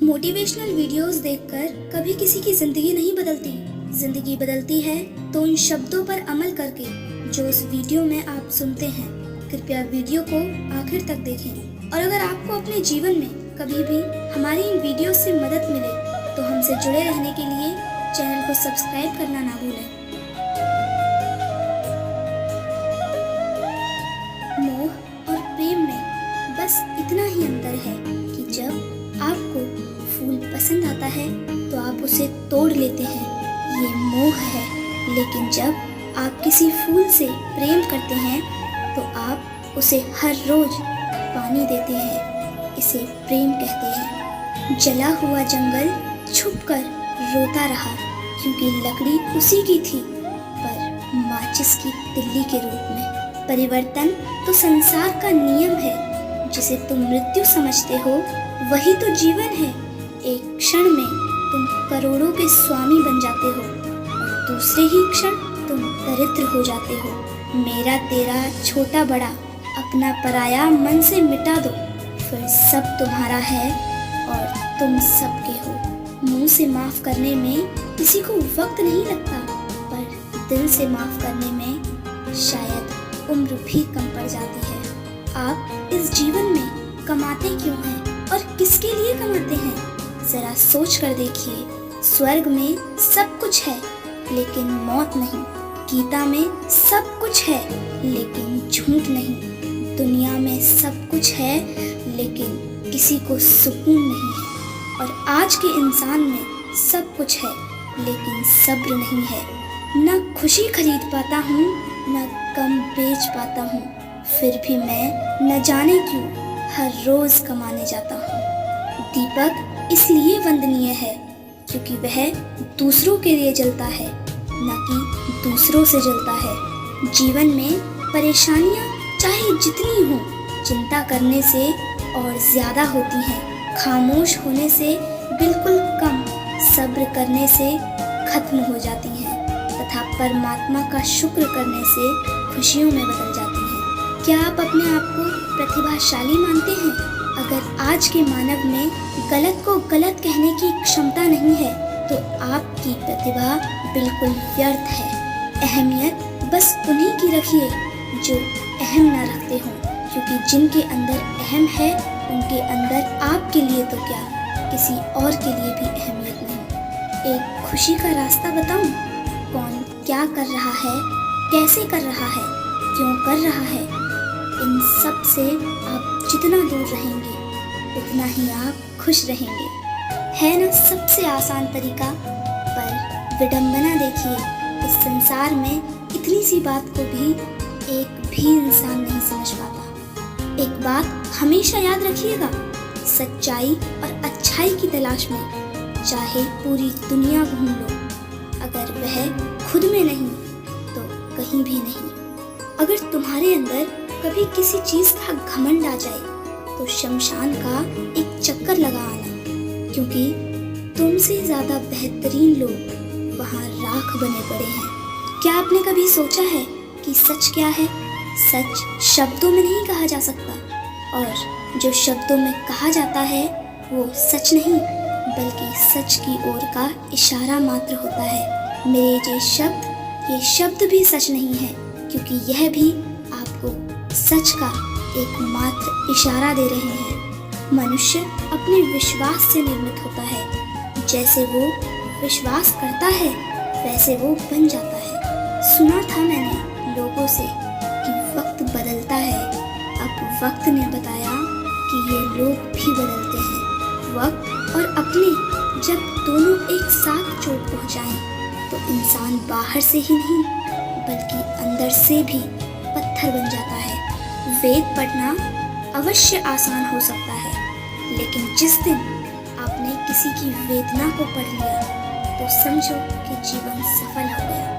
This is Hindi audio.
मोटिवेशनल वीडियोस देखकर कभी किसी की जिंदगी नहीं बदलती। जिंदगी बदलती है तो उन शब्दों पर अमल करके जो उस वीडियो में आप सुनते हैं। कृपया वीडियो को आखिर तक देखें और अगर आपको अपने जीवन में कभी भी हमारी इन वीडियो से मदद मिले तो हमसे जुड़े रहने के लिए चैनल को सब्सक्राइब करना ना भूलें। मोह और प्रेम में बस इतना ही अंतर है कि जब आपको फूल पसंद आता है तो आप उसे तोड़ लेते हैं, ये मोह है। लेकिन जब आप किसी फूल से प्रेम करते हैं तो आप उसे हर रोज पानी देते हैं, इसे प्रेम कहते हैं। जला हुआ जंगल छुपकर रोता रहा क्योंकि लकड़ी उसी की थी, पर माचिस की तिल्ली के रूप में। परिवर्तन तो संसार का नियम है, जिसे तुम मृत्यु समझते हो वही तो जीवन है। एक क्षण में तुम करोड़ों के स्वामी बन जाते हो और दूसरे ही क्षण तुम दरिद्र हो जाते हो। मेरा तेरा छोटा बड़ा अपना पराया मन से मिटा दो, फिर सब तुम्हारा है और तुम सबके हो। मुंह से माफ करने में किसी को वक्त नहीं लगता, पर दिल से माफ करने में शायद उम्र भी कम पड़ जाती है। आप इस जीवन में कमाते क्यों हैं और किसके लिए कमाते हैं? जरा सोच कर देखिए। स्वर्ग में सब कुछ है लेकिन मौत नहीं, गीता में सब कुछ है लेकिन झूठ नहीं, दुनिया में सब कुछ है लेकिन किसी को सुकून नहीं है, और आज के इंसान में सब कुछ है लेकिन सब्र नहीं है। न खुशी खरीद पाता हूँ न गम बेच पाता हूँ, फिर भी मैं न जाने क्यों हर रोज कमाने जाता हूँ। दीपक इसलिए वंदनीय है क्योंकि वह दूसरों के लिए जलता है, न कि दूसरों से जलता है। जीवन में परेशानियाँ चाहे जितनी हो, चिंता करने से और ज्यादा होती हैं। खामोश होने से बिल्कुल कम, सब्र करने से खत्म हो जाती हैं तथा परमात्मा का शुक्र करने से खुशियों में बदल जाती हैं। क्या आप अपने आप को प्रतिभाशाली मानते हैं? अगर आज के मानव में गलत को गलत कहने की क्षमता नहीं है तो आपकी प्रतिभा बिल्कुल व्यर्थ है। अहमियत बस उन्हीं की रखिए जो अहम ना रखते हों, क्योंकि जिनके अंदर अहम है उनके अंदर आपके लिए तो क्या, किसी और के लिए भी अहमियत नहीं। एक खुशी का रास्ता बताऊं? कौन क्या कर रहा है, कैसे कर रहा है, क्यों कर रहा है, इन सब से आप जितना दूर रहेंगे उतना ही आप खुश रहेंगे। है ना सबसे आसान तरीका, पर विडंबना देखिए, इस संसार में इतनी सी बात को भी एक भी इंसान नहीं समझ पाता। एक बात हमेशा याद रखिएगा, सच्चाई और अच्छाई की तलाश में चाहे पूरी दुनिया घूम लो, अगर वह खुद में नहीं तो कहीं भी नहीं। अगर तुम्हारे अंदर कभी किसी चीज का घमंड आ जाए तो शमशान का एक चक्कर लगा आना, क्योंकि तुमसे ज्यादा बेहतरीन लोग वहाँ राख बने पड़े हैं। क्या आपने कभी सोचा है कि सच क्या है? सच शब्दों में नहीं कहा जा सकता, और जो शब्दों में कहा जाता है वो सच नहीं बल्कि सच की ओर का इशारा मात्र होता है। मेरे ये शब्द भी सच नहीं है, क्योंकि यह भी आपको सच का एकमात्र इशारा दे रहे हैं। मनुष्य अपने विश्वास से निर्मित होता है, जैसे वो विश्वास करता है वैसे वो बन जाता है। सुना था मैंने लोगों से कि वक्त बदलता है, अब वक्त ने बताया कि ये लोग भी बदलते हैं। वक्त और अपने जब दोनों एक साथ चोट पहुंचाएं तो इंसान बाहर से ही नहीं बल्कि अंदर से भी पत्थर बन जाता है। वेद पढ़ना अवश्य आसान हो सकता है, लेकिन जिस दिन आपने किसी की वेदना को पढ़ लिया तो समझो कि जीवन सफल हो गया।